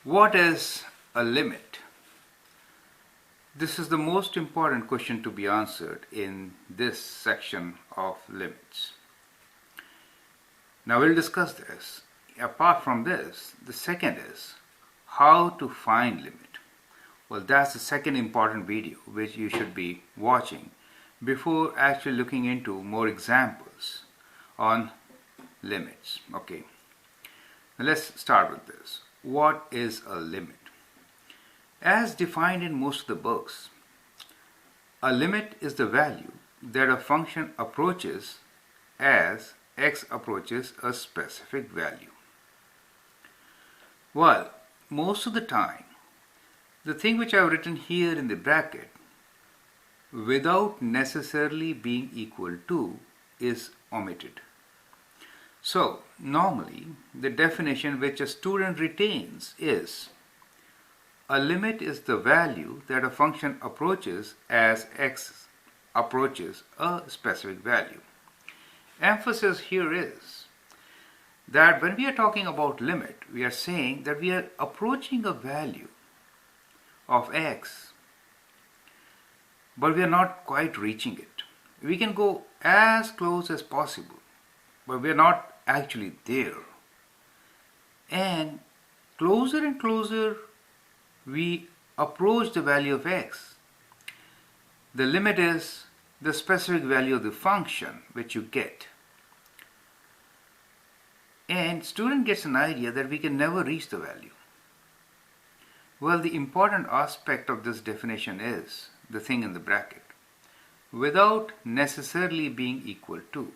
What is a limit? This is the most important question to be answered in this section of limits. Now we'll discuss this. Apart from this, the second is how to find limit. Well, that's the second important video which you should be watching before actually looking into more examples on limits. Okay. Now let's start with this. What is a limit? As defined in most of the books, a limit is the value that a function approaches as x approaches a specific value. Well, most of the time, the thing which I have written here in the bracket, without necessarily being equal to, is omitted. So, normally, the definition which a student retains is a limit is the value that a function approaches as x approaches a specific value. Emphasis here is that when we are talking about limit, we are saying that we are approaching a value of x, but we are not quite reaching it. We can go as close as possible, but we are not actually there. And closer we approach the value of x, the limit is the specific value of the function which you get. And student gets an idea that we can never reach the value. Well, the important aspect of this definition is the thing in the bracket, without necessarily being equal to.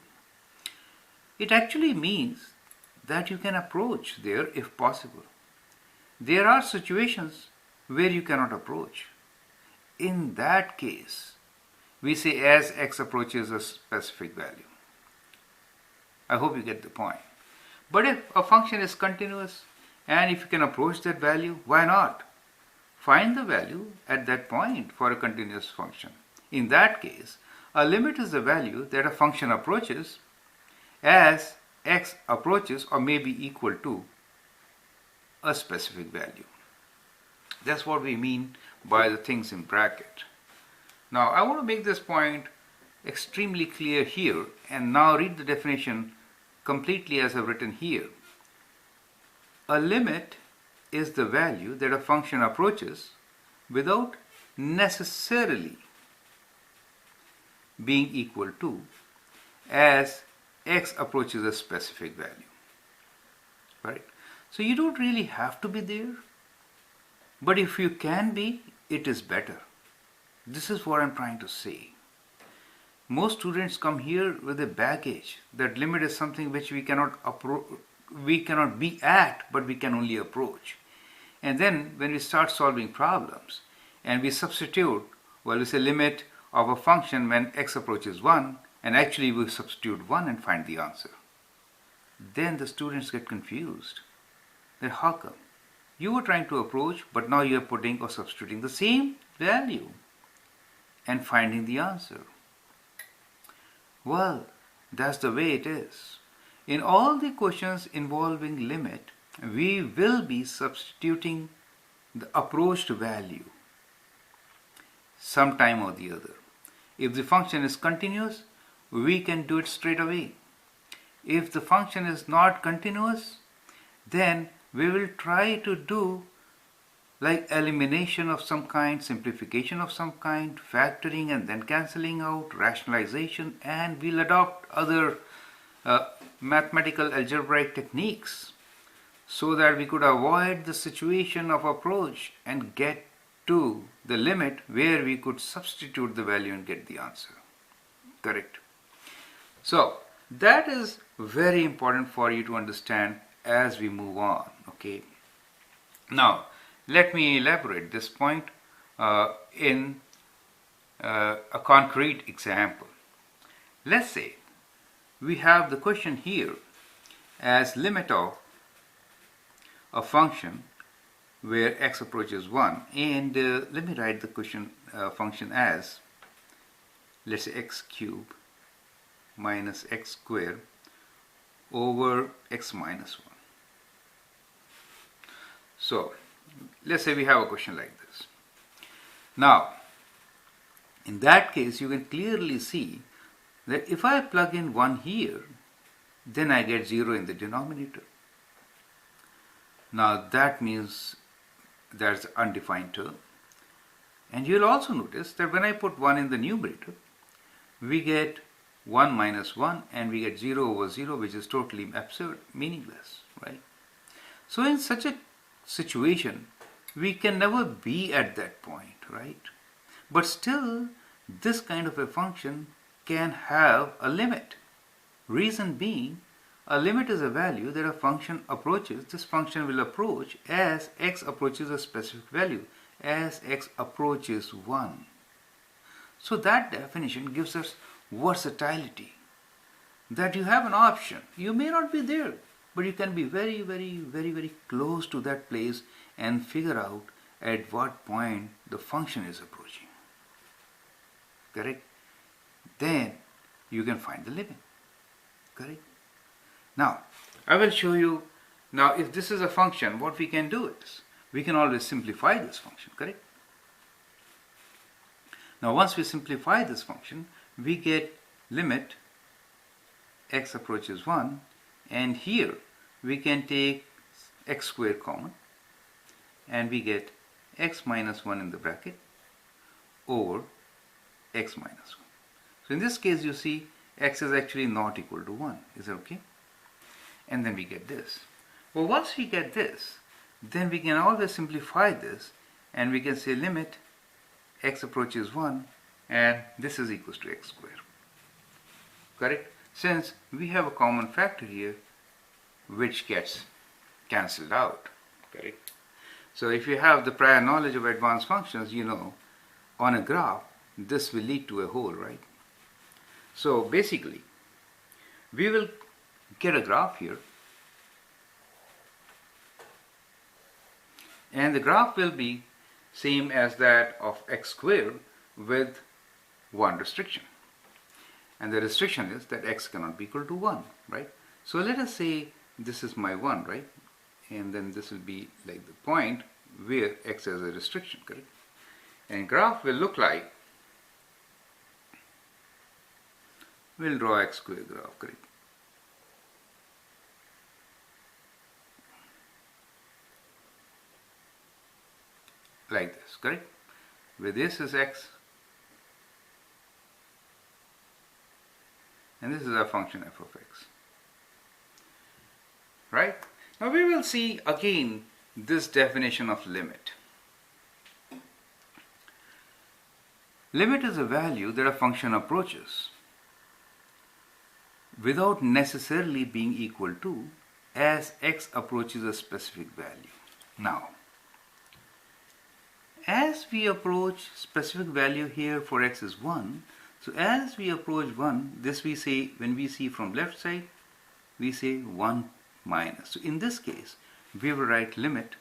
It actually means that you can approach there if possible. There are situations where you cannot approach. In that case, we say as x approaches a specific value. I hope you get the point. But if a function is continuous and if you can approach that value, why not? Find the value at that point for a continuous function. In that case, a limit is the value that a function approaches as x approaches or may be equal to a specific value. That's what we mean by the things in bracket. Now I want to make this point extremely clear here and now read the definition completely as I've written here. A limit is the value that a function approaches without necessarily being equal to as x approaches a specific value. Right? So you don't really have to be there, but if you can be, it is better. This is what I'm trying to say. Most students come here with a baggage that limit is something which we cannot be at, but we can only approach. And then when we start solving problems and we substitute, well, we say limit of a function when x approaches 1, and actually we substitute 1 and find the answer. Then the students get confused. Then how come? You were trying to approach, but now you are putting or substituting the same value and finding the answer. Well, that's the way it is. In all the questions involving limit, we will be substituting the approached value sometime or the other. If the function is continuous, we can do it straight away. If the function is not continuous, then we will try to do like elimination of some kind, simplification of some kind, factoring and then cancelling out, rationalization, and we'll adopt other mathematical algebraic techniques so that we could avoid the situation of approach and get to the limit where we could substitute the value and get the answer. Correct? So that is very important for you to understand as we move on. Okay. Now let me elaborate this point in a concrete example. Let's say we have the question here as limit of a function where x approaches 1, and let me write the question function as, let's say, x cubed minus x squared over x minus 1. So let's say we have a question like this. Now, in that case, you can clearly see that if I plug in 1 here, then I get 0 in the denominator. Now that means that's undefined term. And you'll also notice that when I put 1 in the numerator, we get 1 minus 1 and we get 0 over 0, which is totally absurd, meaningless, right? So in such a situation, we can never be at that point, right? But still, this kind of a function can have a limit. Reason being, a limit is a value that a function approaches. This function will approach as x approaches a specific value, as x approaches 1. So that definition gives us versatility, that you have an option. You may not be there, but you can be very, very, very, very close to that place and figure out at what point the function is approaching. Correct? Then you can find the limit. Correct? Now, I will show you, now if this is a function, what we can do is, we can always simplify this function, correct? Now once we simplify this function, we get limit x approaches 1, and here we can take x squared common, and we get x minus 1 in the bracket over x minus 1. So in this case, you see x is actually not equal to 1. Is that okay? And then we get this. Well, once we get this, then we can always simplify this, and we can say limit x approaches 1, and this is equals to x squared. Correct? Since we have a common factor here, which gets cancelled out. Correct? So if you have the prior knowledge of advanced functions, you know on a graph, this will lead to a hole, right? So basically, we will get a graph here, and the graph will be same as that of x squared with one restriction, and the restriction is that x cannot be equal to 1, right? So let us say this is my 1, right? And then this will be like the point where x has a restriction, correct? And graph will look like, we'll draw x squared graph, correct? Like this, correct? Where this is x, and this is our function f of x, right? Now we will see again this definition of limit. Limit is a value that a function approaches without necessarily being equal to as x approaches a specific value. Now, as we approach specific value here for x is 1, so as we approach 1, this we say, when we see from left side, we say 1 minus. So in this case, we will write limit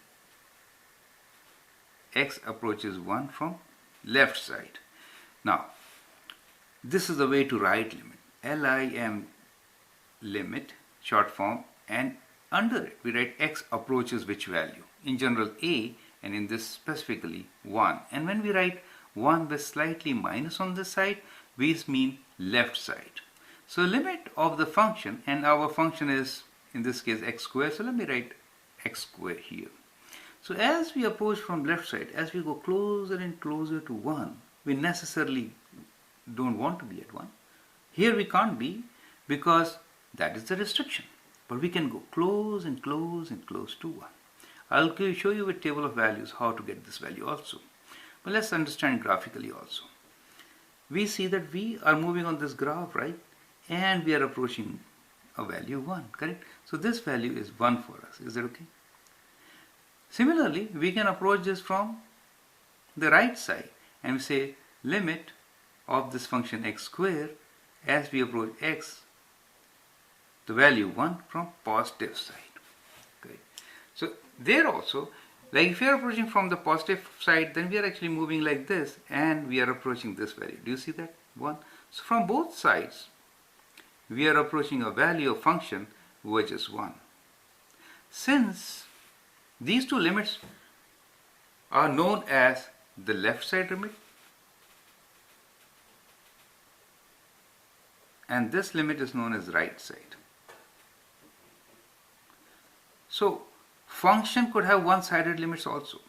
x approaches 1 from left side. Now, this is the way to write limit. LIM limit, short form, and under it we write x approaches which value. In general a, and in this specifically 1. And when we write 1 with slightly minus on this side, we mean left side. So limit of the function, and our function is in this case x squared, so let me write x squared here. So as we approach from left side, as we go closer and closer to 1, we necessarily don't want to be at 1. Here we can't be because that is the restriction, but we can go close and close and close to 1. I'll show you a table of values how to get this value also. But let's understand graphically also. We see that we are moving on this graph, right? And we are approaching a value 1, correct? So this value is 1 for us. Is that okay? Similarly, we can approach this from the right side and we say limit of this function x squared as we approach x, the value 1 from positive side. Okay. So there also, like if we are approaching from the positive side, then we are actually moving like this and we are approaching this value. Do you see that? 1. So from both sides, we are approaching a value of function which is 1. Since these two limits are known as the left side limit, and this limit is known as right side. So function could have one-sided limits also,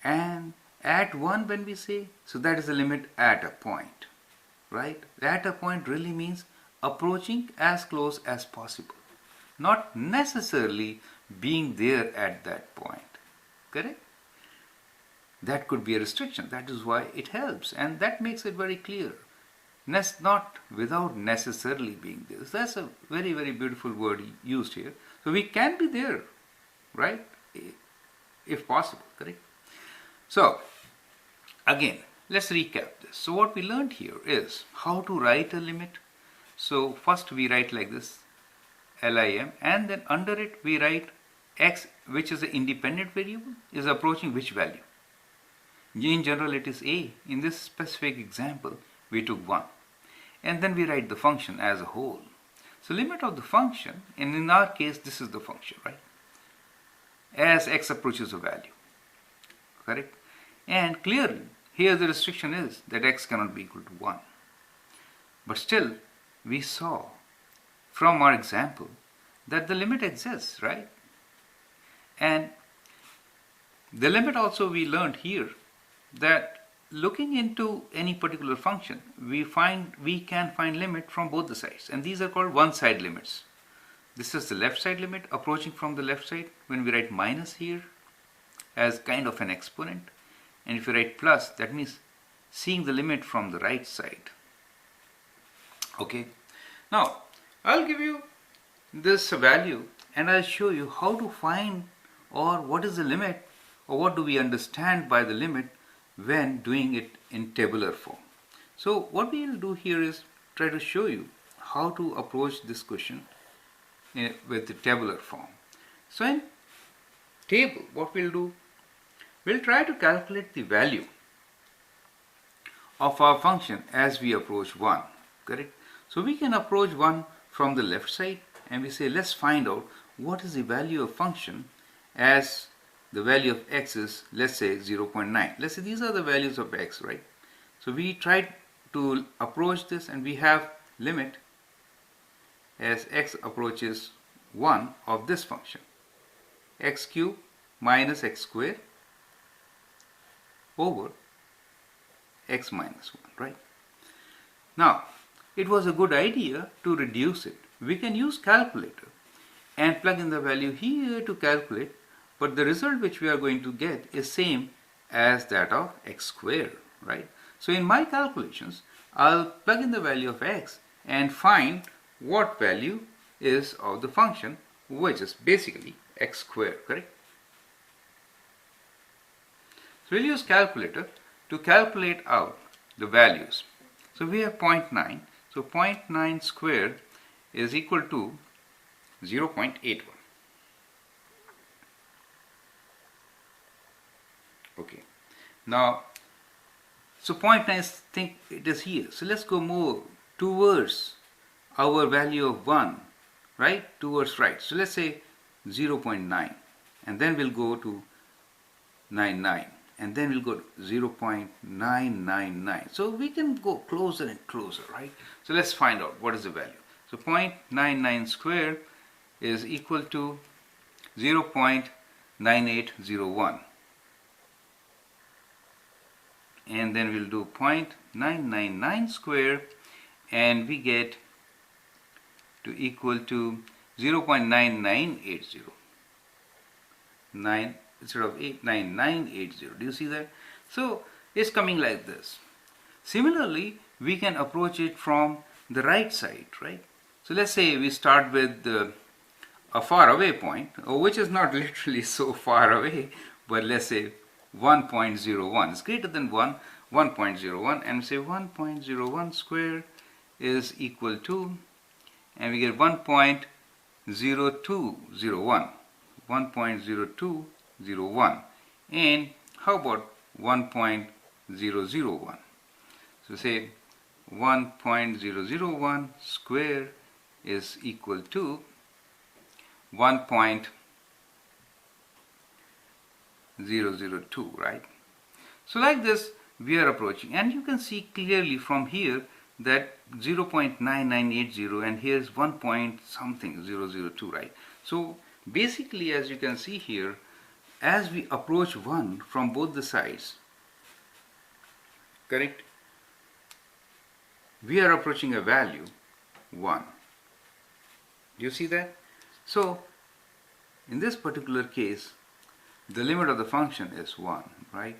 and at 1 when we say, so that is the limit at a point, right? At a point really means approaching as close as possible, not necessarily being there at that point, correct? That could be a restriction. That is why it helps, and that makes it very clear. Not without necessarily being there. So that's a very, very beautiful word used here. So we can be there, right? If possible, correct? So again, let's recap this. So what we learned here is how to write a limit. So first we write like this, lim, and then under it we write x, which is an independent variable, is approaching which value. In general it is a. In this specific example we took 1. And then we write the function as a whole. So limit of the function, and in our case this is the function, right? As x approaches a value, correct? And clearly here the restriction is that x cannot be equal to 1. But still we saw from our example that the limit exists, right? And the limit also we learned here that looking into any particular function, we can find limit from both the sides, and these are called one-side limits. This is the left side limit approaching from the left side when we write minus here as kind of an exponent, and if you write plus, that means seeing the limit from the right side. Okay, now I'll give you this value and I'll show you how to find, or what is the limit, or what do we understand by the limit when doing it in tabular form. So what we will do here is try to show you how to approach this question with the tabular form. So in table, what we'll do, we'll try to calculate the value of our function as we approach 1, correct? So we can approach 1 from the left side, and we say let's find out what is the value of function as the value of x is, let's say 0.9. Let's say these are the values of x, right? So we tried to approach this, and we have limit as x approaches 1 of this function, x cubed minus x squared over x minus 1, right? Now it was a good idea to reduce it. We can use calculator and plug in the value here to calculate, but the result which we are going to get is same as that of x squared, right? So in my calculations, I'll plug in the value of x and find what value is of the function, which is basically x squared, correct? So we'll use calculator to calculate out the values. So we have 0.9. So 0.9 squared is equal to 0.81. Okay, now so 0.9, think it is here. So let's go more towards our value of 1, right? Towards right. So let's say 0.9, and then we'll go to 99, and then we'll go to 0.999. So we can go closer and closer, right? So let's find out what is the value. So 0.99 squared is equal to 0.9801. And then we'll do 0.999 square, and we get to equal to 0.9980. 9 instead of 89980. Do you see that? So it's coming like this. Similarly, we can approach it from the right side, right? So let's say we start with a far away point, which is not literally so far away, but let's say 1.01 is greater than 1, 1.01, and say 1.01 square is equal to, and we get 1.0201, 1.0201, and how about 1.001? So say 1.001 square is equal to 1.001 002, right? So like this we are approaching, and you can see clearly from here that 0.9980 and here's 1 point something 002, right? So basically, as you can see here, as we approach 1 from both the sides, correct, we are approaching a value 1. Do you see that? So in this particular case, the limit of the function is 1, right?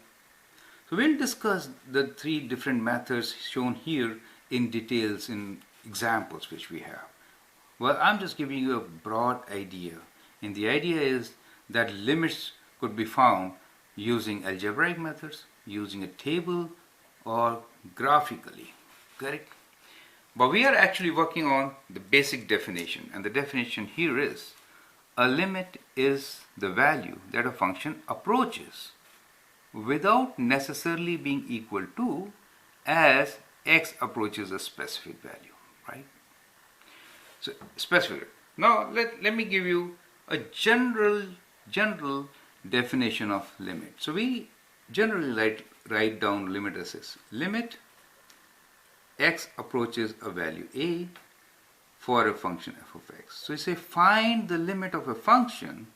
So we'll discuss the 3 different methods shown here in details in examples which we have. Well, I'm just giving you a broad idea, and the idea is that limits could be found using algebraic methods, using a table, or graphically, correct? But we are actually working on the basic definition, and the definition here is a limit is the value that a function approaches without necessarily being equal to as x approaches a specific value, right? So specific. Now let me give you a general definition of limit. So we generally write down limit as this. Limit x approaches a value a for a function f of x. So you say find the limit of a function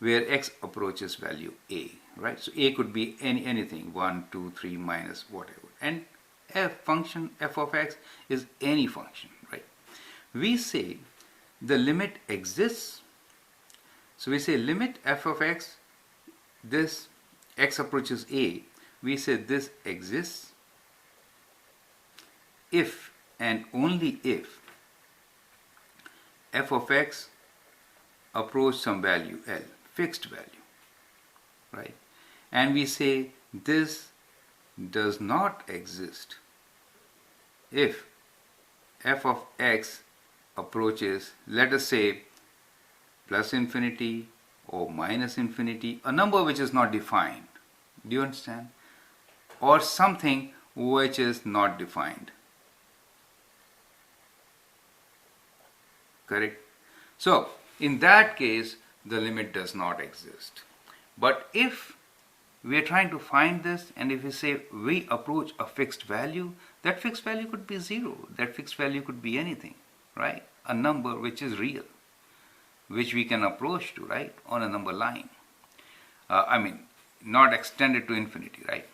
where x approaches value a, right? So a could be anything, 1, 2, 3, minus whatever, and function f of x is any function, right? We say the limit exists. So we say limit f of x, this x approaches a, we say this exists if and only if f of x approach some value L, fixed value, right? And we say this does not exist if f of x approaches, let us say, plus infinity or minus infinity, a number which is not defined. Do you understand? Or something which is not defined. Correct? So in that case the limit does not exist. But if we are trying to find this, and if we say we approach a fixed value, that fixed value could be 0, that fixed value could be anything, right? A number which is real, which we can approach to, right, on a number line. I mean, not extended to infinity, right?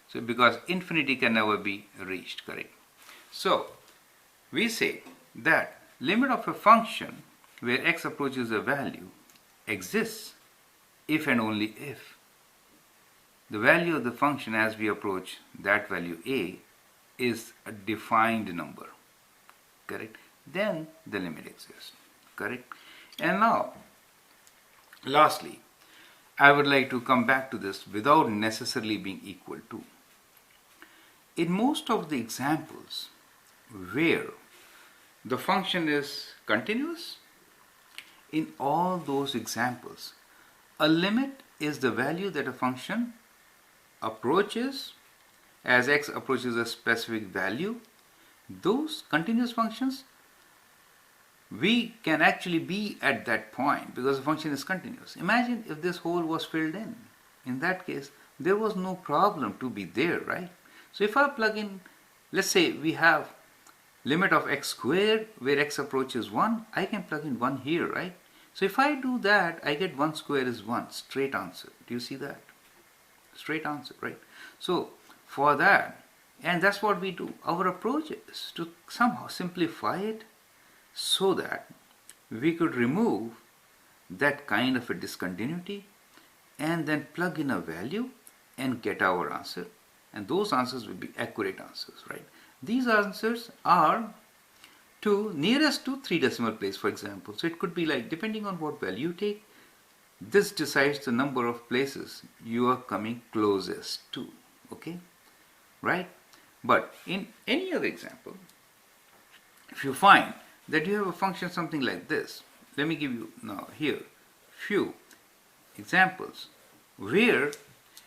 So because infinity can never be reached, correct? So we say that limit of a function where x approaches a value exists if and only if the value of the function as we approach that value a is a defined number, correct? Then the limit exists, correct? And now, lastly, I would like to come back to this without necessarily being equal to. In most of the examples where the function is continuous, in all those examples, a limit is the value that a function approaches as x approaches a specific value. Those continuous functions, we can actually be at that point because the function is continuous. Imagine if this hole was filled in. In that case, there was no problem to be there, right? So if I plug in, let's say we have limit of x squared where x approaches 1, I can plug in 1 here, right? So if I do that, I get 1 square is 1, straight answer. Do you see that? Straight answer, right? So for that, and that's what we do, our approach is to somehow simplify it so that we could remove that kind of a discontinuity and then plug in a value and get our answer, and those answers will be accurate answers, right? These answers are nearest to 3 decimal place, for example. So it could be like, depending on what value you take, this decides the number of places you are coming closest to, okay, right? But in any other example, if you find that you have a function something like this, let me give you now here few examples where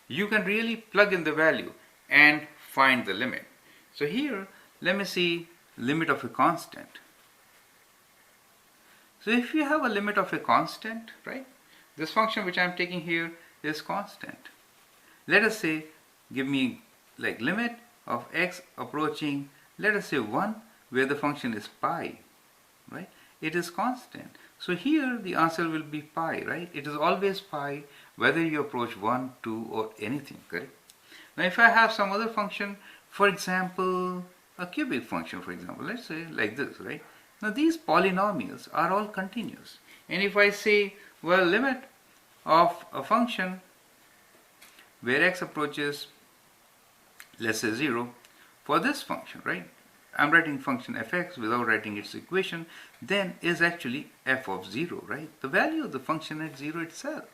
you can really plug in the value and find the limit. So here, let me see limit of a constant. So if you have a limit of a constant, right, this function which I am taking here is constant. Let us say, give me like limit of x approaching, let us say 1, where the function is pi, right? It is constant. So here the answer will be pi, right? It is always pi whether you approach 1, 2 or anything, correct? Now if I have some other function, for example, a cubic function, for example, let's say like this, right? Now these polynomials are all continuous. And if I say, well, limit of a function where x approaches, let's say 0, for this function, right? I'm writing function fx without writing its equation, then is actually f of 0, right? The value of the function at 0 itself,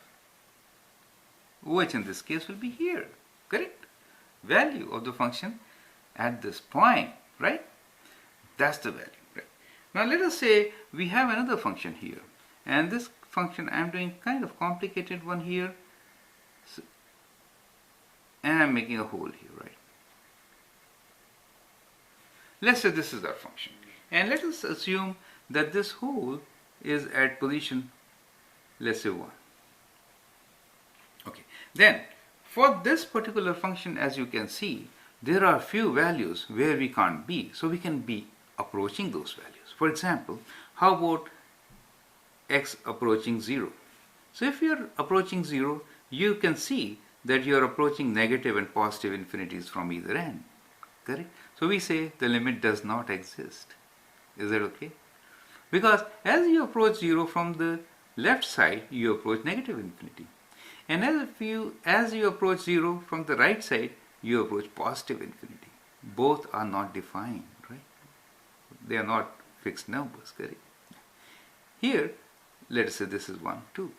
which in this case will be here, correct? Value of the function at this point, right? That's the value, right? Now let us say we have another function here, and this function I'm doing kind of complicated one here, so, and I'm making a hole here, right? Let's say this is our function, and let us assume that this hole is at position, let's say 1. Okay, then for this particular function, as you can see, there are few values where we can't be, so we can be approaching those values. For example, how about x approaching 0? So if you are approaching 0, you can see that you are approaching negative and positive infinities from either end, correct? So we say the limit does not exist. Is that okay? Because as you approach 0 from the left side, you approach negative infinity. And as you approach 0 from the right side, you approach positive infinity. Both are not defined, right? They are not fixed numbers, correct? Here, let us say this is 1, 2.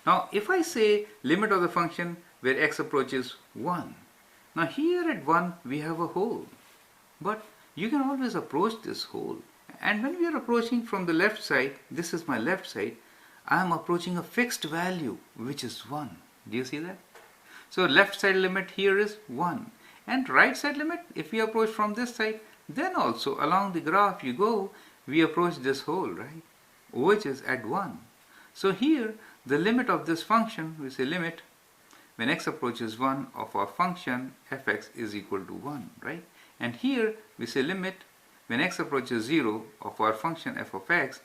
Now, if I say limit of the function where x approaches 1, now here at 1 we have a hole. But you can always approach this hole. And when we are approaching from the left side, this is my left side, I am approaching a fixed value, which is 1. Do you see that? So left side limit here is 1. And right side limit, if we approach from this side, then also along the graph you go, we approach this hole, right? Which is at 1. So here, the limit of this function, we say limit, when x approaches 1 of our function fx is equal to 1, right? And here we say limit when x approaches 0 of our function f of x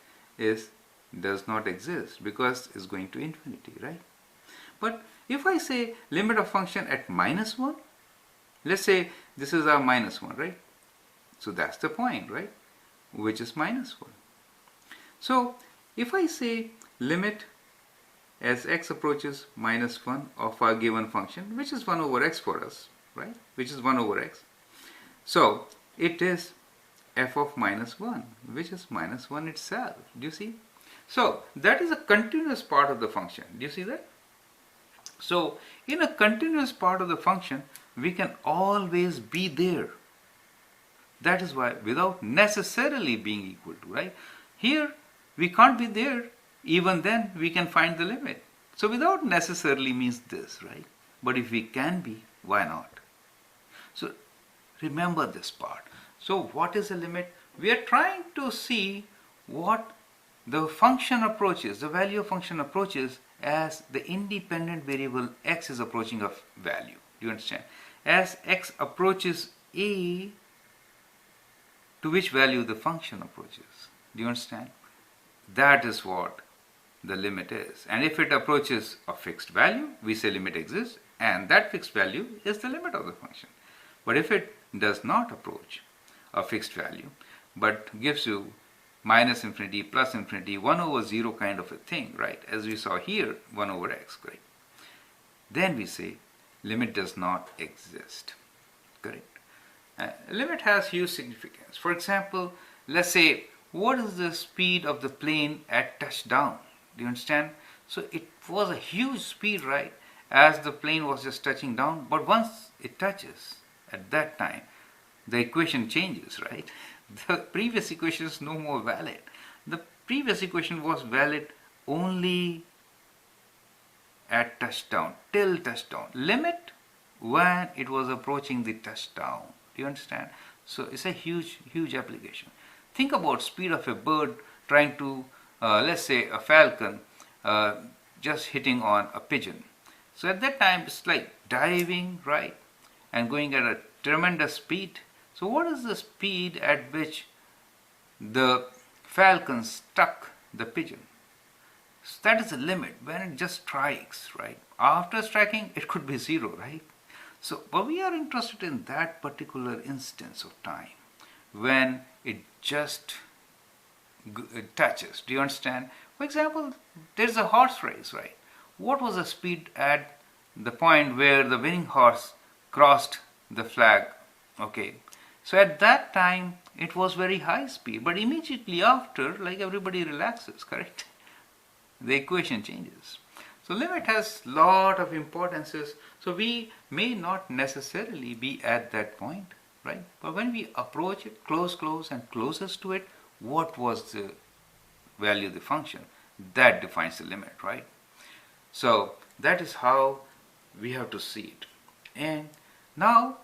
does not exist because it's going to infinity, right? But if I say limit of function at minus 1, let's say this is our minus 1, right? So that's the point, right? Which is minus 1. So if I say limit as x approaches minus 1 of our given function, which is 1 over x for us, right? Which is 1 over x. So it is f of minus 1, which is minus 1 itself. Do you see? So that is a continuous part of the function. Do you see that? So in a continuous part of the function, we can always be there. That is why without necessarily being equal to, right? Here we can't be there, even then we can find the limit. So without necessarily means this, right? But if we can be, why not? So remember this part. So what is the limit? We are trying to see what the function approaches, the value of function approaches as the independent variable x is approaching a value. Do you understand? As x approaches a, to which value the function approaches. Do you understand? That is what the limit is. And if it approaches a fixed value, we say limit exists, and that fixed value is the limit of the function. But if it does not approach a fixed value, but gives you minus infinity, plus infinity, 1 over 0 kind of a thing, right? As we saw here, 1 over x, correct? Then we say limit does not exist, correct? Limit has huge significance. For example, let's say, what is the speed of the plane at touchdown? Do you understand? So it was a huge speed, right? As the plane was just touching down, but once it touches, at that time, the equation changes, right? The previous equation is no more valid. The previous equation was valid only at touchdown, till touchdown. Limit when it was approaching the touchdown. Do you understand? So it's a huge, huge application. Think about speed of a bird trying to, let's say a falcon, just hitting on a pigeon. So at that time, it's like diving, right? And going at a tremendous speed. So what is the speed at which the falcon struck the pigeon? So that is the limit when it just strikes, right? After striking, it could be zero, right? So, but we are interested in that particular instance of time when it just touches. Do you understand? For example, there's a horse race, right? What was the speed at the point where the winning horse crossed the flag? Okay, so at that time it was very high speed, but immediately after, like everybody relaxes, correct? The equation changes. So limit has lot of importances. So we may not necessarily be at that point, right? But when we approach it close and closest to it, what was the value of the function? That defines the limit, right? So that is how we have to see it. And now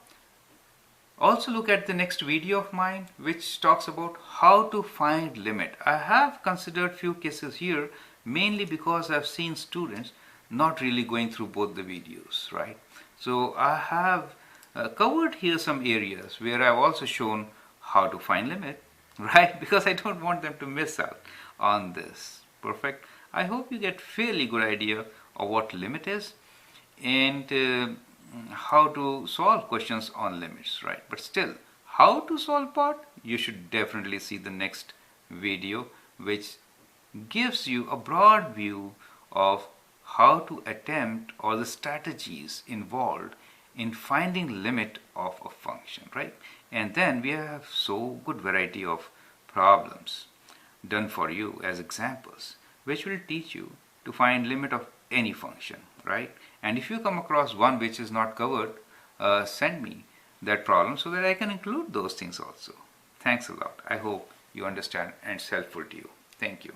also look at the next video of mine which talks about how to find limit. I have considered few cases here mainly because I've seen students not really going through both the videos, right? So I have covered here some areas where I've also shown how to find limit, right? Because I don't want them to miss out on this. Perfect. I hope you get fairly good idea of what limit is and how to solve questions on limits, right? But still, how to solve part, you should definitely see the next video which gives you a broad view of how to attempt all the strategies involved in finding limit of a function, right? And then we have so good variety of problems done for you as examples which will teach you to find limit of any function, right? And if you come across one which is not covered, send me that problem so that I can include those things also. Thanks a lot. I hope you understand and it's helpful to you. Thank you.